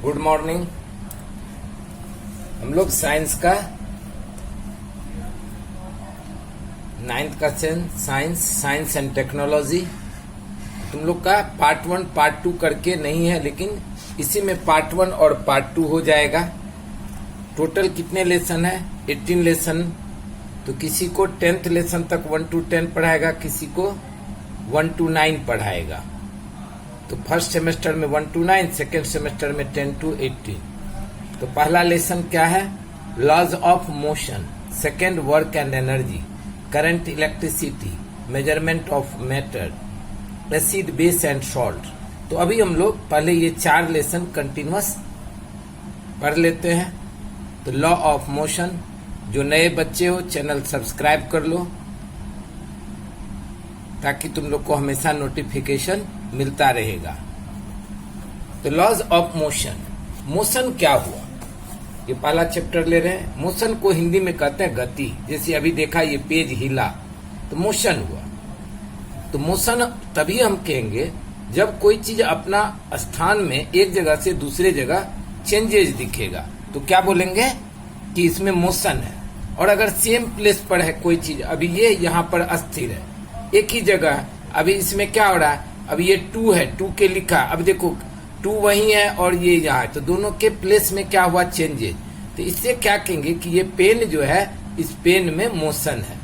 Good morning. हम लोग science का 9th का साइंस एंड टेक्नोलॉजी तुम लोग का पार्ट 1 पार्ट 2 करके नहीं है, लेकिन इसी में पार्ट 1 और पार्ट 2 हो जाएगा। टोटल कितने लेसन है? 18 लेसन। तो किसी को 10th लेसन तक 1 to 10 पढ़ाएगा, किसी को 1 to 9 पढ़ाएगा। तो फर्स्ट सेमेस्टर में 1 to 9, सेकेंड सेमेस्टर में 10 to 18। तो पहला लेसन क्या है? Laws of motion, second work and energy, current electricity, measurement of matter, acid base and salt. तो अभी हम लोग पहले ये 4 लेसन कंटिन्यूअस पढ़ लेते हैं। तो लॉ ऑफ मोशन, जो नए बच्चे हो चैनल सब्सक्राइब कर लो ताकि तुम लोग को हमेशा नोटिफिकेशन मिलता रहेगा। तो लॉज ऑफ मोशन, मोशन क्या हुआ, ये पहला चैप्टर ले रहे हैं। मोशन को हिंदी में कहते हैं गति। जैसे अभी देखा ये पेज हिला तो मोशन हुआ। तो मोशन तभी हम कहेंगे जब कोई चीज अपना स्थान में एक जगह से दूसरे जगह चेंजेस दिखेगा तो क्या बोलेंगे कि इसमें मोशन है। और अगर सेम प्लेस पर है कोई चीज, अभी ये यहाँ पर अस्थिर है एक ही जगह, अभी इसमें क्या हो रहा है, अभी ये 2 है, 2 के लिखा, अब देखो 2 वही है और ये यहाँ है, तो दोनों के प्लेस में क्या हुआ, चेंजेस। तो इससे क्या कहेंगे कि ये पेन जो है, इस पेन में मोशन है।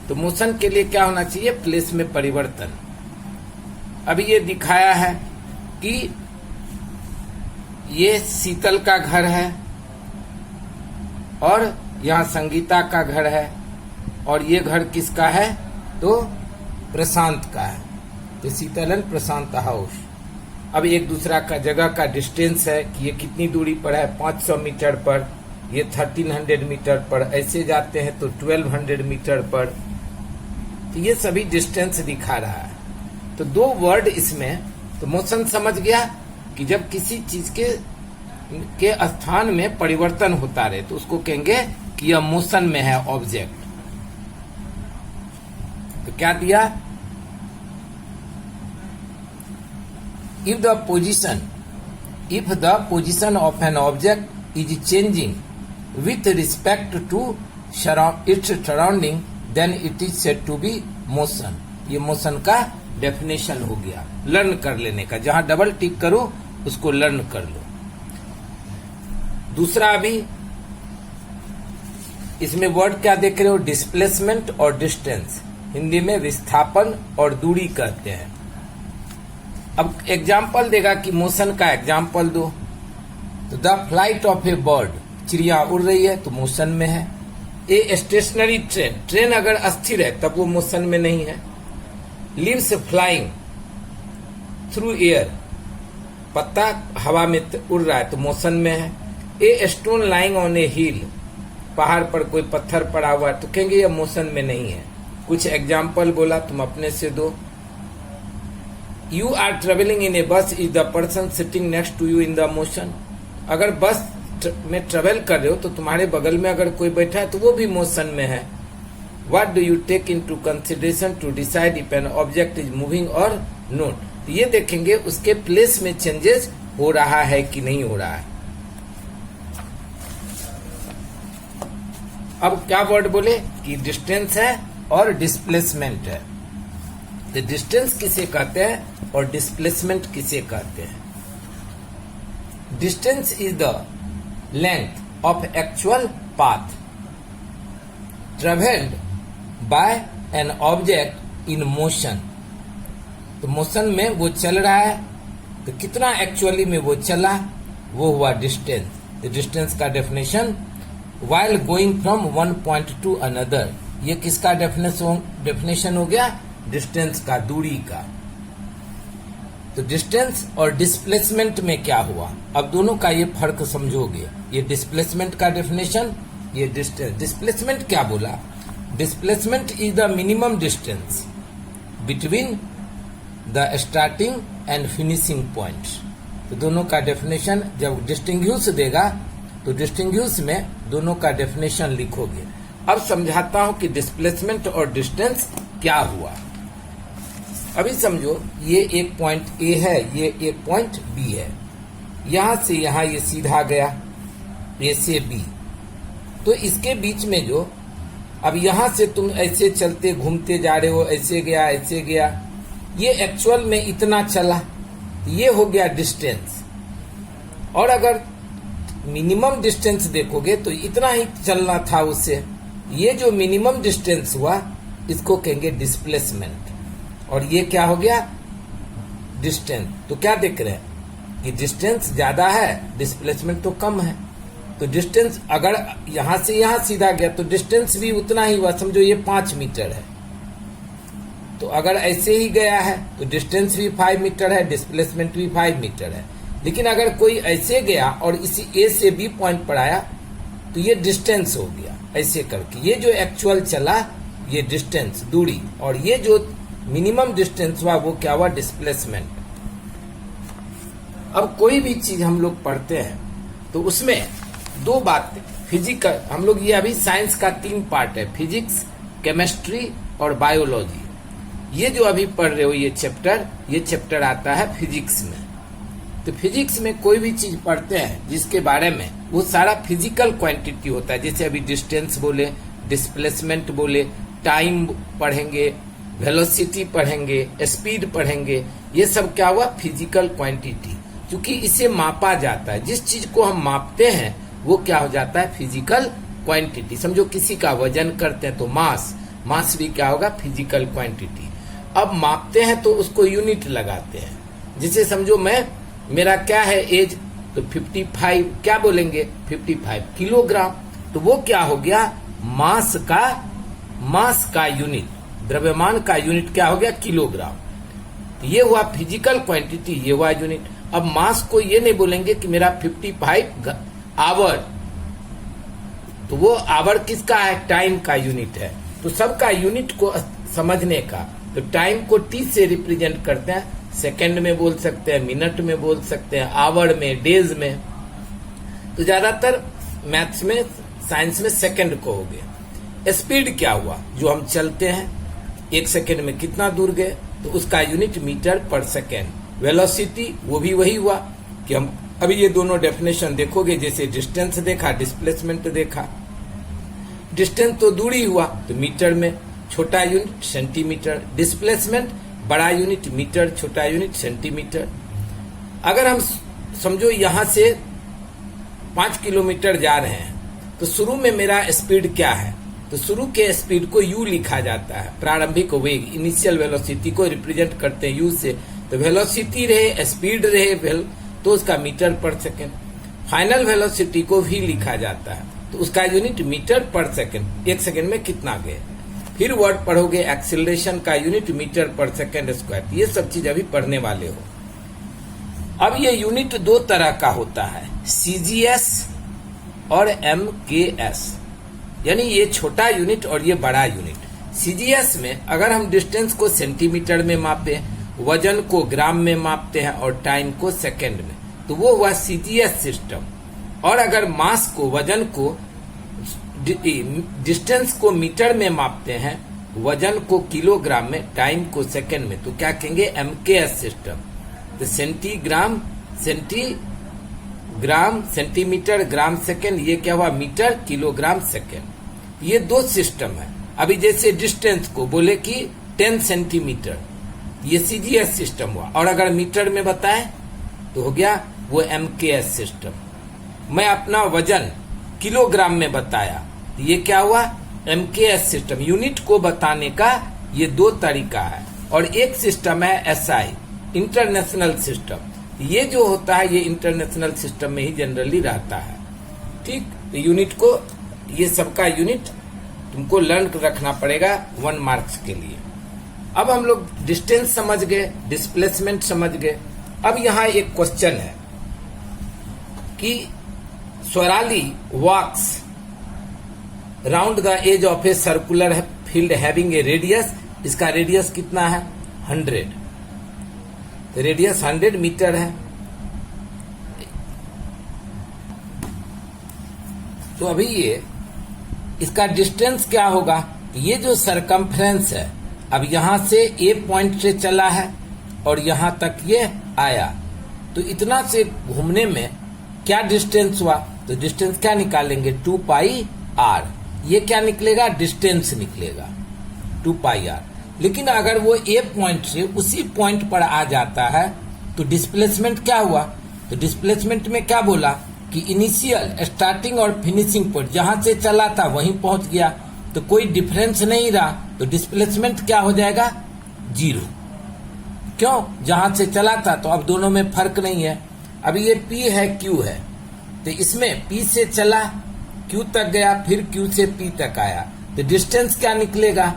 तो मोशन के लिए क्या होना चाहिए, प्लेस में परिवर्तन। अभी ये दिखाया है कि ये शीतल का घर है और यहाँ संगीता का घर है, और ये घर किसका है, तो प्रशांत का है। तो शीतल एंड प्रशांत हाउस। अब एक दूसरा का जगह का डिस्टेंस है कि ये कितनी दूरी पर है, 500 मीटर पर, ये 1300 मीटर पर, ऐसे जाते हैं तो 1200 मीटर पर। तो ये सभी डिस्टेंस दिखा रहा है। तो 2 वर्ड इसमें। तो मोशन समझ गया कि जब किसी चीज के स्थान में परिवर्तन होता रहे तो उसको कहेंगे कि यह मोशन में है ऑब्जेक्ट। तो क्या दिया, if the position of an object is changing with respect to its surrounding then it is said to be motion. ये मोशन का डेफिनेशन हो गया, लर्न कर लेने का। जहां डबल टिक करो उसको लर्न कर लो। दूसरा, अभी इसमें वर्ड क्या देख रहे हो, डिस्प्लेसमेंट और डिस्टेंस। हिंदी में विस्थापन और दूरी कहते हैं। अब एग्जाम्पल देगा कि मोशन का एग्जाम्पल दो। तो the flight of A bird, चिड़िया उड़ रही है तो मोशन में है। ए स्टेशनरी ट्रेन, ट्रेन अगर अस्थिर है तब वो मोशन में नहीं है। लीव्स फ्लाइंग थ्रू एयर, पत्ता हवा में उड़ रहा है तो मोशन में है। ए स्टोन लाइंग ऑन ए हिल, पहाड़ पर कोई पत्थर पड़ा हुआ है तो कहेंगे ये मोशन में नहीं है। कुछ एग्जाम्पल बोला, तुम अपने से दो। You are travelling in a bus, is the person sitting next to you in the motion. अगर बस में ट्रेवल कर रहे हो तो तुम्हारे बगल में अगर कोई बैठा है तो वो भी मोशन में है। What do you take into consideration to decide if an object is moving और नॉट। तो ये देखेंगे उसके प्लेस में चेंजेस हो रहा है कि नहीं हो रहा है। अब क्या वर्ड बोले कि डिस्टेंस है और डिस्प्लेसमेंट है। तो डिस्टेंस किसे कहते हैं और डिस्प्लेसमेंट किसे कहते हैं। Distance is the length of actual path travelled by an object in motion. तो मोशन में वो चल रहा है तो कितना एक्चुअली में वो चला, वो हुआ डिस्टेंस। तो डिस्टेंस का definition, while going from one point to another, ये किसका डेफिनेशन हो गया, डिस्टेंस का, दूरी का। तो डिस्टेंस और डिस्प्लेसमेंट में क्या हुआ, अब दोनों का ये फर्क समझोगे। ये डिस्प्लेसमेंट का डेफिनेशन, ये डिस्टेंस। डिस्प्लेसमेंट क्या बोला, displacement is the minimum distance between the starting and finishing point. तो दोनों का डेफिनेशन जब डिस्टिंग्विश देगा तो डिस्टिंग्विश में दोनों का डेफिनेशन लिखोगे। अब समझाता हूं कि डिस्प्लेसमेंट और डिस्टेंस क्या हुआ। अभी समझो ये एक पॉइंट ए है, ये एक पॉइंट बी है। यहां से यहां ये सीधा गया ए से बी, तो इसके बीच में जो अब यहां से तुम ऐसे चलते घूमते जा रहे हो, ऐसे गया, ये एक्चुअल में इतना चला, ये हो गया डिस्टेंस। और अगर मिनिमम डिस्टेंस देखोगे तो इतना ही चलना था उससे, ये जो मिनिमम डिस्टेंस हुआ इसको कहेंगे डिस्प्लेसमेंट, और ये क्या हो गया डिस्टेंस। तो क्या देख रहे हैं कि डिस्टेंस ज्यादा है, डिस्प्लेसमेंट तो कम है। तो डिस्टेंस अगर यहां से यहां सीधा गया तो डिस्टेंस भी उतना ही हुआ, समझो ये 5 मीटर है, तो अगर ऐसे ही गया है तो डिस्टेंस भी 5 मीटर है, डिस्प्लेसमेंट भी 5 मीटर है। लेकिन अगर कोई ऐसे गया और इसी ए से बी पॉइंट पर आया तो ये डिस्टेंस हो गया ऐसे करके, ये जो एक्चुअल चला ये डिस्टेंस दूरी, और ये जो मिनिमम डिस्टेंस हुआ वो क्या हुआ डिस्प्लेसमेंट। अब कोई भी चीज हम लोग पढ़ते हैं तो उसमें दो बातें, फिजिकल, हम लोग ये अभी साइंस का 3 पार्ट है, फिजिक्स, केमिस्ट्री और बायोलॉजी। ये जो अभी पढ़ रहे हो ये चैप्टर आता है फिजिक्स में। तो फिजिक्स में कोई भी चीज पढ़ते हैं जिसके बारे में वो सारा फिजिकल क्वांटिटी होता है, जैसे अभी डिस्टेंस बोले, डिस्प्लेसमेंट बोले, टाइम पढ़ेंगे, वेलोसिटी पढ़ेंगे, स्पीड पढ़ेंगे, ये सब क्या हुआ फिजिकल क्वांटिटी। क्योंकि इसे मापा जाता है, जिस चीज को हम मापते हैं वो क्या हो जाता है फिजिकल क्वांटिटी। समझो किसी का वजन करते हैं तो मास भी क्या होगा फिजिकल क्वांटिटी। अब मापते हैं तो उसको यूनिट लगाते हैं, जैसे समझो मेरा क्या है एज, तो 55 क्या बोलेंगे 55 किलोग्राम, तो वो क्या हो गया मास का यूनिट, द्रव्यमान का यूनिट क्या हो गया किलोग्राम। तो ये हुआ फिजिकल क्वांटिटी, ये हुआ यूनिट। अब मास को ये नहीं बोलेंगे कि मेरा 55 आवर, तो वो आवर किसका है टाइम का यूनिट है। तो सबका यूनिट को समझने का, तो टाइम को टी से रिप्रेजेंट करते हैं, सेकंड में बोल सकते हैं, मिनट में बोल सकते हैं, आवर में, डेज में। तो ज्यादातर मैथ्स में, साइंस में सेकंड को हो गया। स्पीड क्या हुआ, जो हम चलते हैं 1 सेकंड में कितना दूर गए, तो उसका यूनिट मीटर पर सेकंड। वेलोसिटी वो भी वही हुआ कि हम अभी ये दोनों डेफिनेशन देखोगे, जैसे डिस्टेंस देखा, डिस्प्लेसमेंट देखा। डिस्टेंस तो दूरी हुआ तो मीटर में, छोटा यूनिट सेंटीमीटर, डिस्प्लेसमेंट बड़ा यूनिट मीटर, छोटा यूनिट सेंटीमीटर। अगर हम समझो यहां से 5 किलोमीटर जा रहे हैं तो शुरू में मेरा स्पीड क्या है, तो शुरू के स्पीड को यू लिखा जाता है, प्रारंभिक वेग, इनिशियल वेलोसिटी को रिप्रेजेंट करते हैं यू से। तो वेलोसिटी रहे, स्पीड रहे, तो उसका मीटर पर सेकेंड। फाइनल वेलोसिटी को भी लिखा जाता है, तो उसका यूनिट मीटर पर सेकेंड, 1 सेकेंड में कितना गए। फिर वर्ड पढ़ोगे एक्सीलरेशन का यूनिट मीटर पर सेकेंड स्क्वायर, ये सब चीज अभी पढ़ने वाले हो। अब ये यूनिट 2 तरह का होता है, सीजीएस और एमकेएस, यानी ये छोटा यूनिट और ये बड़ा यूनिट। सीजीएस में अगर हम डिस्टेंस को सेंटीमीटर में मापे, वजन को ग्राम में मापते हैं और टाइम को सेकंड में, तो वो हुआ सीजीएस सिस्टम। और अगर मास को, वजन को, डिस्टेंस को मीटर में मापते हैं, वजन को किलोग्राम में, टाइम को सेकंड में, तो क्या कहेंगे एमकेएस सिस्टम। तो सेंटीग्राम, सेंटीमीटर, ग्राम सेकंड, ये क्या हुआ मीटर, किलोग्राम सेकंड। ये 2 सिस्टम है। अभी जैसे डिस्टेंस को बोले कि 10 सेंटीमीटर, ये सीजीएस सिस्टम हुआ, और अगर मीटर में बताएं तो हो गया वो एमकेएस सिस्टम। मैं अपना वजन किलोग्राम में बताया, तो ये क्या हुआ एमकेएस सिस्टम। यूनिट को बताने का ये 2 तरीका है। और एक सिस्टम है एसआई, इंटरनेशनल सिस्टम। ये जो होता है ये इंटरनेशनल सिस्टम में ही जनरली रहता है। ठीक, तो यूनिट को, ये सबका यूनिट तुमको लर्न रखना पड़ेगा 1 मार्क्स के लिए। अब हम लोग डिस्टेंस समझ गए, डिस्प्लेसमेंट समझ गए। अब यहाँ एक क्वेश्चन है कि Swarali walks round the edge of a circular field having a radius, इसका रेडियस कितना है 100, तो रेडियस 100 मीटर है। तो अभी ये इसका डिस्टेंस क्या होगा, ये जो सरकमफ्रेंस है, अब यहां से ए पॉइंट से चला है और यहां तक ये आया, तो इतना से घूमने में क्या डिस्टेंस हुआ, तो डिस्टेंस क्या निकालेंगे 2 पाई आर, ये क्या निकलेगा डिस्टेंस निकलेगा 2 पाई आर। लेकिन अगर वो ए पॉइंट से उसी पॉइंट पर आ जाता है तो डिस्प्लेसमेंट क्या हुआ, तो डिस्प्लेसमेंट में क्या बोला कि इनिशियल स्टार्टिंग और फिनिशिंग पॉइंट जहां से चला था वहीं पहुंच गया, तो कोई डिफरेंस नहीं रहा, तो डिस्प्लेसमेंट क्या हो जाएगा 0। क्यों, जहां से चला था तो अब दोनों में फर्क नहीं है। अब ये P है Q है, तो इसमें P से चला Q तक गया, फिर Q से P तक आया, तो डिस्टेंस क्या निकलेगा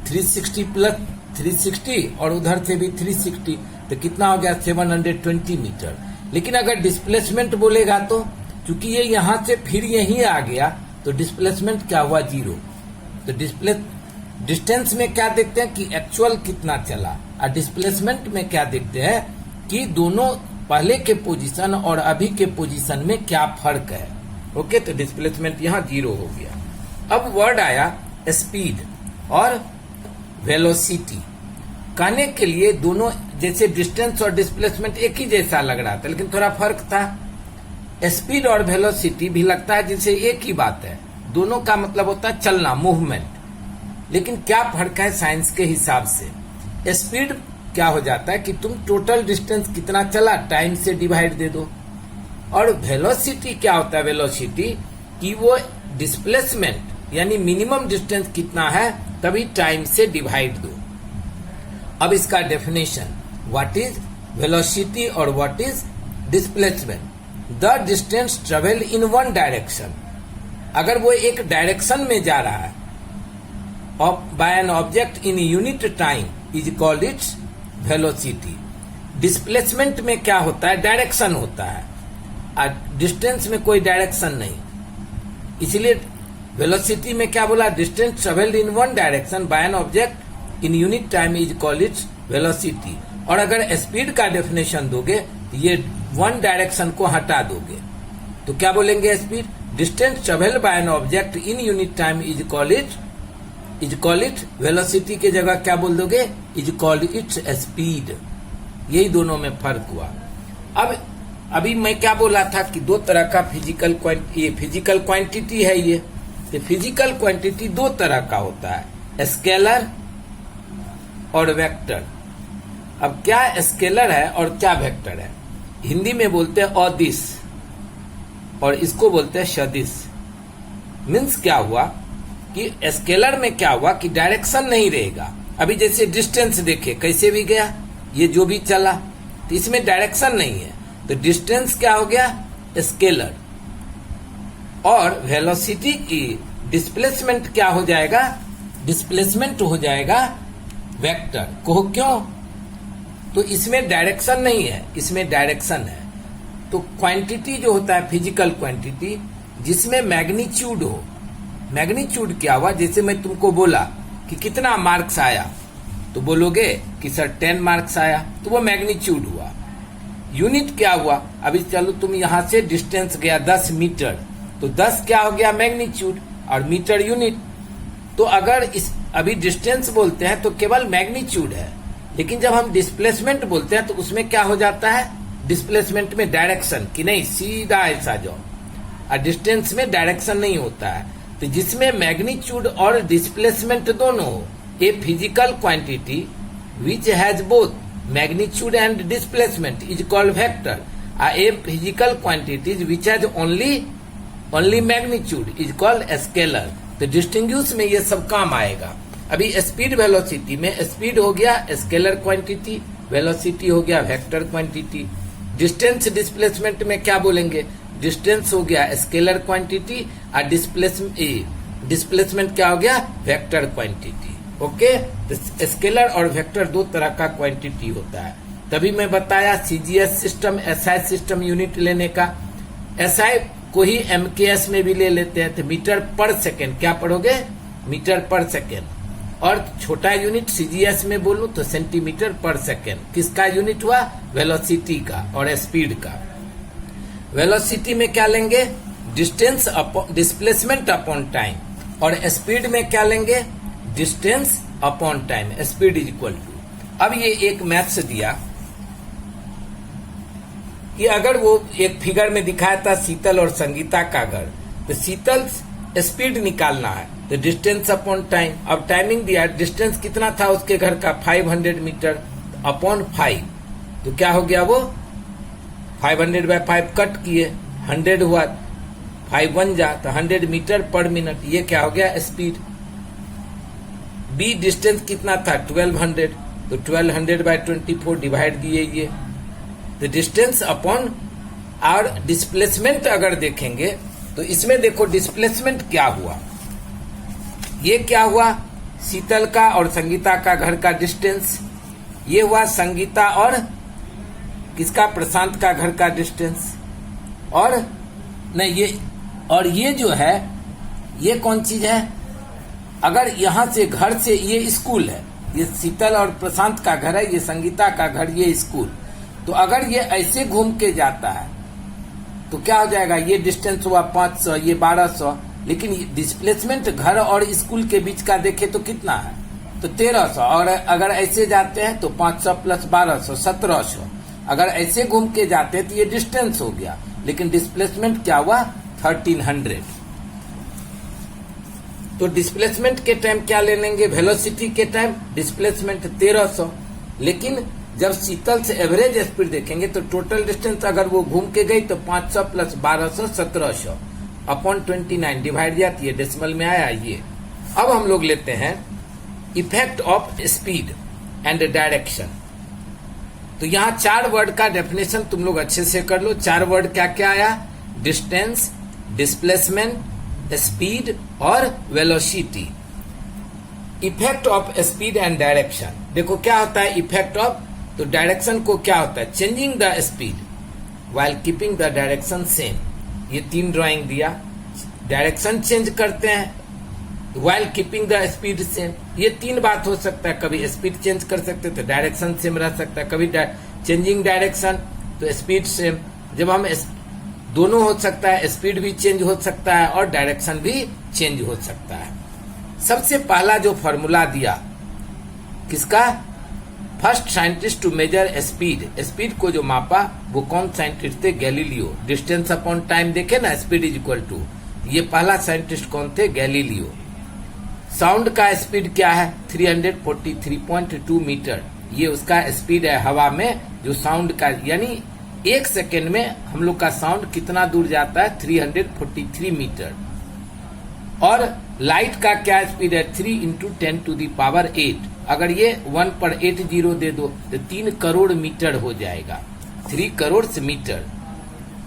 360 प्लस 360 और उधर से भी 360, तो कितना हो गया 720 मीटर। लेकिन अगर डिस्प्लेसमेंट बोलेगा तो क्योंकि ये यहां से फिर यहीं आ गया तो डिस्प्लेसमेंट क्या हुआ 0। तो डिस्टेंस में क्या देखते हैं कि एक्चुअल कितना चला, और डिस्प्लेसमेंट में क्या देखते हैं कि दोनों पहले के पोजीशन और अभी के पोजीशन में क्या फर्क है। ओके, तो डिस्प्लेसमेंट यहाँ 0 हो गया। अब वर्ड आया स्पीड और वेलोसिटी। कहने के लिए दोनों जैसे डिस्टेंस और डिस्प्लेसमेंट एक ही जैसा लग रहा था, लेकिन थोड़ा फर्क था। स्पीड और वेलोसिटी भी लगता है जैसे एक ही बात है, दोनों का मतलब होता है चलना, मूवमेंट। लेकिन क्या फर्क है साइंस के हिसाब से। स्पीड क्या हो जाता है कि तुम टोटल डिस्टेंस कितना चला टाइम से डिवाइड दे दो, और वेलोसिटी क्या होता है, वेलोसिटी कि वो डिस्प्लेसमेंट यानी मिनिमम डिस्टेंस कितना है तभी टाइम से डिवाइड दो। अब इसका डेफिनेशन, व्हाट इज वेलोसिटी और what is displacement. The distance travel in one direction, अगर वो एक डायरेक्शन में जा रहा है by an object in unit time is called its velocity. Displacement में क्या होता है, डायरेक्शन होता है, और डिस्टेंस में कोई डायरेक्शन नहीं, इसलिए वेलोसिटी में क्या बोला, distance travelled in one direction by an object in unit time is called its velocity. और अगर स्पीड का डेफिनेशन दोगे तो ये वन डायरेक्शन को हटा दोगे, तो क्या बोलेंगे speed, distance travelled by an object in unit time is called it velocity के जगह क्या बोल दोगे, इज कॉल्ड इट्स स्पीड। यही दोनों में फर्क हुआ। अब अभी मैं क्या बोला था कि दो तरह का फिजिकल क्वांटिटी है ये फिजिकल क्वांटिटी दो तरह का होता है, स्केलर और वेक्टर। अब क्या स्केलर है और क्या वेक्टर है, हिंदी में बोलते हैं अदिश और इसको बोलते हैं सदिश। मीन्स क्या हुआ कि स्केलर में क्या हुआ कि डायरेक्शन नहीं रहेगा। अभी जैसे डिस्टेंस देखे कैसे भी गया, ये जो भी चला, तो इसमें डायरेक्शन नहीं है, तो डिस्टेंस क्या हो गया स्केलर। और वेलोसिटी की डिस्प्लेसमेंट क्या हो जाएगा, डिस्प्लेसमेंट हो जाएगा वेक्टर। कहो क्यों, तो इसमें डायरेक्शन नहीं है, इसमें डायरेक्शन है। तो क्वांटिटी जो होता है फिजिकल क्वांटिटी जिसमें मैग्नीट्यूड हो, मैग्नीट्यूड क्या हुआ, जैसे मैं तुमको बोला कि कितना मार्क्स आया तो बोलोगे कि सर 10 मार्क्स आया, तो वो मैग्नीट्यूड हुआ। यूनिट क्या हुआ, अभी चलो तुम यहां से डिस्टेंस गया 10 मीटर, तो 10 क्या हो गया मैग्नीट्यूड और मीटर यूनिट। तो अगर इस अभी डिस्टेंस बोलते हैं तो केवल मैग्नीट्यूड है, लेकिन जब हम डिस्प्लेसमेंट बोलते हैं तो उसमें क्या हो जाता है, डिस्प्लेसमेंट में डायरेक्शन कि नहीं सीधा ऐसा जाओ, और डिस्टेंस में डायरेक्शन नहीं होता है। तो जिसमें मैग्नीट्यूड और डिस्प्लेसमेंट दोनों हो, a physical quantity which has both magnitude and displacement is called vector, a physical quantities which has only magnitude is called scalar. तो डिस्टिंग्विश में ये सब काम आएगा। अभी स्पीड वेलोसिटी में स्पीड हो गया स्केलर क्वांटिटी, वेलोसिटी हो गया वेक्टर क्वांटिटी। डिस्टेंस डिस्प्लेसमेंट में क्या बोलेंगे, डिस्टेंस हो गया स्केलर क्वांटिटी और डिस्प्लेसमेंट क्या हो गया वेक्टर क्वांटिटी। ओके, तो स्केलर और वेक्टर दो तरह का क्वांटिटी होता है। तभी मैं बताया CGS system, SI system unit लेने का। एसआई को ही एमकेएस में भी ले लेते हैं, तो मीटर पर सेकेंड क्या पढ़ोगे, मीटर पर सेकेंड। और छोटा यूनिट सीजीएस में बोलूं तो सेंटीमीटर पर सेकेंड। किसका यूनिट हुआ, वेलोसिटी का और स्पीड का। वेलोसिटी में क्या लेंगे, डिस्टेंस डिस्प्लेसमेंट अपॉन टाइम, और स्पीड में क्या लेंगे, distance upon time, speed is equal to. अब ये एक मैथ्स दिया, कि अगर वो एक फिगर में दिखाया था शीतल और संगीता का घर, तो शीतल स्पीड निकालना है तो डिस्टेंस अपॉन टाइम। अब टाइमिंग दिया, डिस्टेंस कितना था उसके घर का 500 मीटर अपॉन 5, तो क्या हो गया वो 500/5 कट किए, 100 हुआ, 5 1 जा तो 100 मीटर पर मिनट, ये क्या हो गया स्पीड। बी डिस्टेंस कितना था 1200, तो 1200/24 डिवाइड दिए ये, तो डिस्टेंस अपॉन। और डिस्प्लेसमेंट अगर देखेंगे तो इसमें देखो डिस्प्लेसमेंट क्या हुआ, ये क्या हुआ शीतल का और संगीता का घर का डिस्टेंस, ये हुआ संगीता और किसका प्रशांत का घर का डिस्टेंस, और नहीं ये, और ये जो है ये कौन चीज है, अगर यहां से घर से ये स्कूल है, ये शीतल और प्रशांत का घर है, ये संगीता का घर, ये स्कूल, तो अगर ये ऐसे घूम के जाता है तो क्या हो जाएगा, ये डिस्टेंस हुआ 500, ये 1200, लेकिन डिस्प्लेसमेंट घर और स्कूल के बीच का देखे तो कितना है, तो 1300, और अगर ऐसे जाते हैं तो 500 प्लस 1200 1700, अगर ऐसे घूम के जाते हैं तो ये डिस्टेंस हो गया, लेकिन डिस्प्लेसमेंट क्या हुआ 1300। तो डिस्प्लेसमेंट के टाइम क्या ले लेंगे, वेलोसिटी के टाइम डिस्प्लेसमेंट 1300, लेकिन जब शीतल से एवरेज स्पीड देखेंगे तो टोटल डिस्टेंस अगर वो घूम के गई तो 500 प्लस 1200 1700 अपॉन 29 डिवाइड दिया, ये डेसिमल में आया ये। अब हम लोग लेते हैं effect of speed and direction. तो यहाँ 4 वर्ड का डेफिनेशन तुम लोग अच्छे से कर लो। 4 वर्ड क्या क्या आया, डिस्टेंस, डिस्प्लेसमेंट, स्पीड और velocity. Effect of speed and direction, देखो क्या होता है इफेक्ट ऑफ, तो डायरेक्शन को क्या होता है, changing the speed while keeping the direction same. ये 3 ड्राइंग दिया, डायरेक्शन चेंज करते हैं while keeping the speed same, ये 3 बात हो सकता है, कभी स्पीड चेंज कर सकते तो डायरेक्शन सेम रह सकता है, कभी चेंजिंग डायरेक्शन तो स्पीड सेम। जब हम दोनों हो सकता है, स्पीड भी चेंज हो सकता है और डायरेक्शन भी चेंज हो सकता है। सबसे पहला जो फॉर्मूला दिया किसका, first scientist to measure speed, speed को जो मापा वो कौन साइंटिस्ट थे, गैलीलियो। डिस्टेंस अपॉन टाइम देखे ना, स्पीड इज इक्वल टू, ये पहला साइंटिस्ट कौन थे, गैलीलियो। साउंड का स्पीड क्या है 343.2 मीटर, ये उसका स्पीड है हवा में जो साउंड का, यानी 1 सेकेंड में हम लोग का साउंड कितना दूर जाता है 343 मीटर। और लाइट का क्या स्पीड है 3 × 10⁸, अगर ये 1 पर 8 जीरो दे दो तो 3 करोड़ मीटर हो जाएगा, 3 करोड़ से मीटर,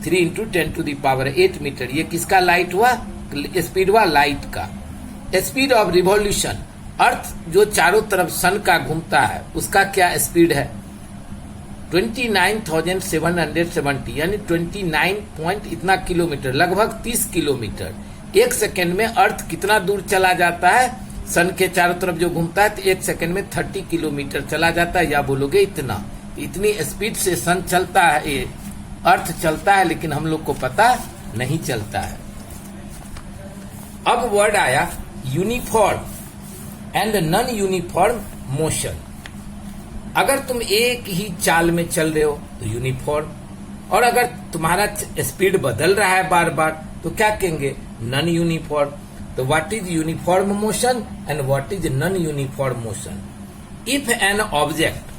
3 × 10⁸ मीटर, ये किसका लाइट हुआ, स्पीड हुआ लाइट का। स्पीड ऑफ रिवॉल्यूशन, अर्थ जो चारों तरफ सन का घूमता है उसका क्या स्पीड है 29,770, यानी 29 पॉइंट इतना किलोमीटर, लगभग 30 किलोमीटर। 1 सेकेंड में अर्थ कितना दूर चला जाता है, सन के चारों तरफ जो घूमता है तो 1 सेकेंड में 30 किलोमीटर चला जाता है, या बोलोगे इतना, इतनी स्पीड से सन चलता है, ये अर्थ चलता है, लेकिन हम लोग को पता नहीं चलता है। अब वर्ड आया uniform and non uniform motion. अगर तुम एक ही चाल में चल रहे हो तो यूनिफॉर्म, और अगर तुम्हारा स्पीड बदल रहा है बार बार तो क्या कहेंगे नॉन यूनिफॉर्म। तो what is uniform motion and what is non uniform motion. If an object,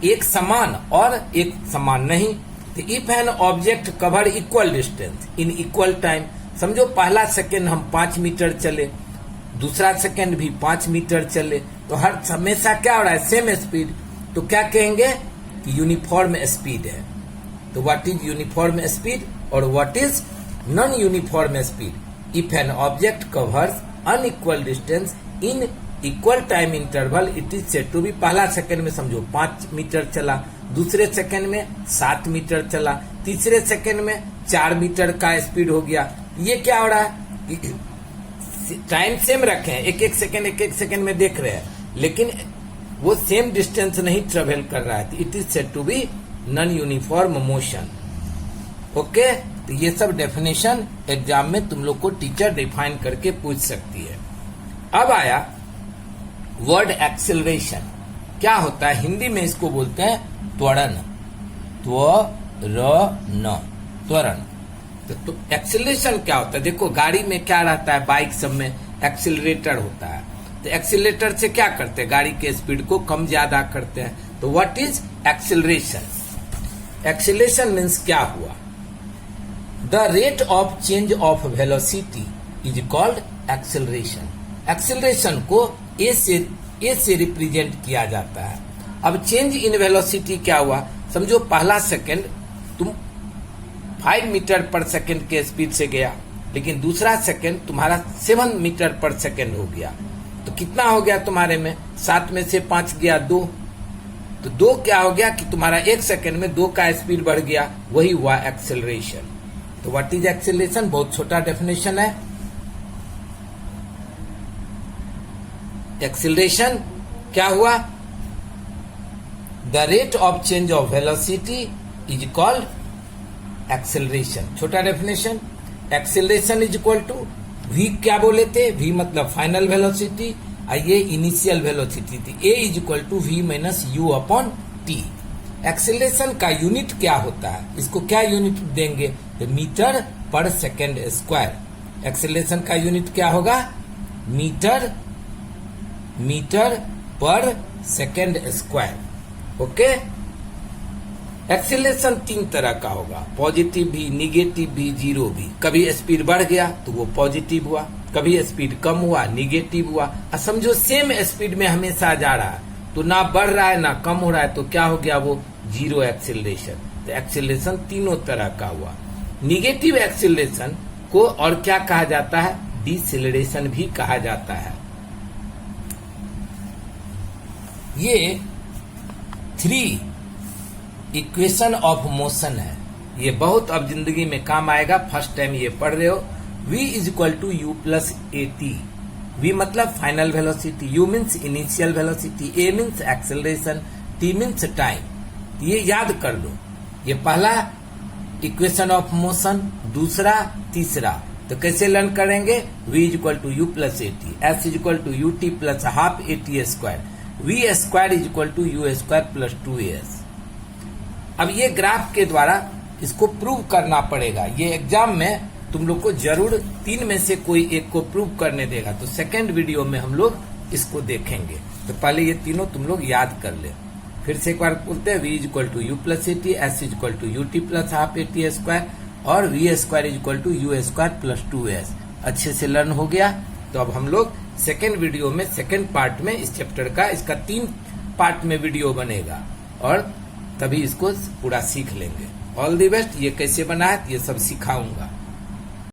एक समान और एक समान नहीं, तो if an object cover equal distance in equal time, समझो पहला सेकेंड हम 5 मीटर चले, दूसरा सेकेंड भी 5 मीटर चले, तो हर हमेशा क्या हो रहा है सेम स्पीड, तो क्या कहेंगे कि यूनिफॉर्म स्पीड है। तो व्हाट इज यूनिफॉर्म स्पीड और what is non uniform speed. If an object covers unequal distance in equal time interval it is said to be, पहला सेकेंड में समझो 5 मीटर चला, दूसरे सेकेंड में 7 मीटर चला, तीसरे सेकेंड में 4 मीटर का स्पीड हो गया। ये क्या हो रहा है, टाइम सेम रखे हैं, एक एक सेकेंड में देख रहे हैं, लेकिन वो सेम डिस्टेंस नहीं ट्रेवल कर रहा है, it is said to be non uniform motion. Okay, तो ये सब डेफिनेशन एग्जाम में तुम लोग को टीचर डिफाइन करके पूछ सकती है। अब आया वर्ड एक्सेलरेशन, क्या होता है, हिंदी में इसको बोलते हैं त्वरण। त्वरण, त्वरण। तो एक्सीलरेशन क्या होता है? देखो गाड़ी में क्या रहता है, बाइक सब में एक्सीलरेटर होता है। तो एक्सीलरेटर से क्या करते हैं? गाड़ी के स्पीड को कम ज्यादा करते हैं। तो what is acceleration? Acceleration means क्या हुआ? The rate of change of velocity is called acceleration. Acceleration को ए से रिप्रेजेंट किया जाता है। अब चेंज इन वेलोसिटी क्या हुआ? समझो पहला सेकंड तुम 5 मीटर पर सेकंड के स्पीड से गया, लेकिन दूसरा सेकंड तुम्हारा 7 मीटर पर सेकंड हो गया। तो कितना हो गया तुम्हारे में? 7 में से 5 गया 2। तो 2 क्या हो गया कि तुम्हारा 1 सेकंड में 2 का स्पीड बढ़ गया, वही हुआ एक्सेलरेशन। तो व्हाट इज एक्सेलरेशन? बहुत छोटा डेफिनेशन है। एक्सेलरेशन क्या हुआ? The rate of change of velocity is called acceleration. छोटा definition. Acceleration is equal to v, क्या बोले थे? v मतलब फाइनल वेलोसिटी, और ये इनिशियल वेलोसिटी थी। a is equal to v minus u upon t. Acceleration का यूनिट क्या होता है? इसको क्या यूनिट देंगे? तो मीटर पर सेकेंड स्क्वायर। एक्सेलरेशन का यूनिट क्या होगा? मीटर पर सेकेंड स्क्वायर। ओके। एक्सेलरेशन 3 तरह का होगा, पॉजिटिव भी, निगेटिव भी, जीरो भी। कभी स्पीड बढ़ गया तो वो पॉजिटिव हुआ, कभी स्पीड कम हुआ निगेटिव हुआ। और समझो सेम स्पीड में हमेशा जा रहा है, तो ना बढ़ रहा है ना कम हो रहा है, तो क्या हो गया? वो जीरो एक्सेलरेशन। तो एक्सेलरेशन तीनों तरह का हुआ। निगेटिव एक्सेलरेशन को और क्या कहा जाता है? डिसेलरेशन भी कहा जाता है। ये 3 इक्वेशन ऑफ मोशन है। ये बहुत अब जिंदगी में काम आएगा, फर्स्ट टाइम ये पढ़ रहे हो। v is equal to u plus a t. v मतलब final velocity, u means initial velocity, a means acceleration, t means time. ये याद कर लो। ये पहला इक्वेशन ऑफ मोशन, दूसरा, तीसरा। तो कैसे लर्न करेंगे? v is equal to u plus a t, s is equal to u t plus half a t square, v square is equal to u square plus 2as। अब ये graph के द्वारा इसको प्रूव करना पड़ेगा। ये exam में तुम लोग को जरूर 3 में से कोई एक को प्रूव करने देगा। तो सेकंड वीडियो में हम लोग इसको देखेंगे। तो पहले ये तीनों तुम लोग याद कर ले। फिर से एक बार बोलते हैं, v is equal to u plus a t, s is equal to u t plus half a t square, और v square is equal to u square plus 2s। अच्छे से लर्न हो गया। तो अब हम लोग सेकेंड वीडियो में, सेकेंड पार्ट में इस चैप्टर का, इसका 3 पार्ट में वीडियो बनेगा, और तभी इसको पूरा सीख लेंगे। All the best. ये कैसे बना है ये सब सिखाऊंगा।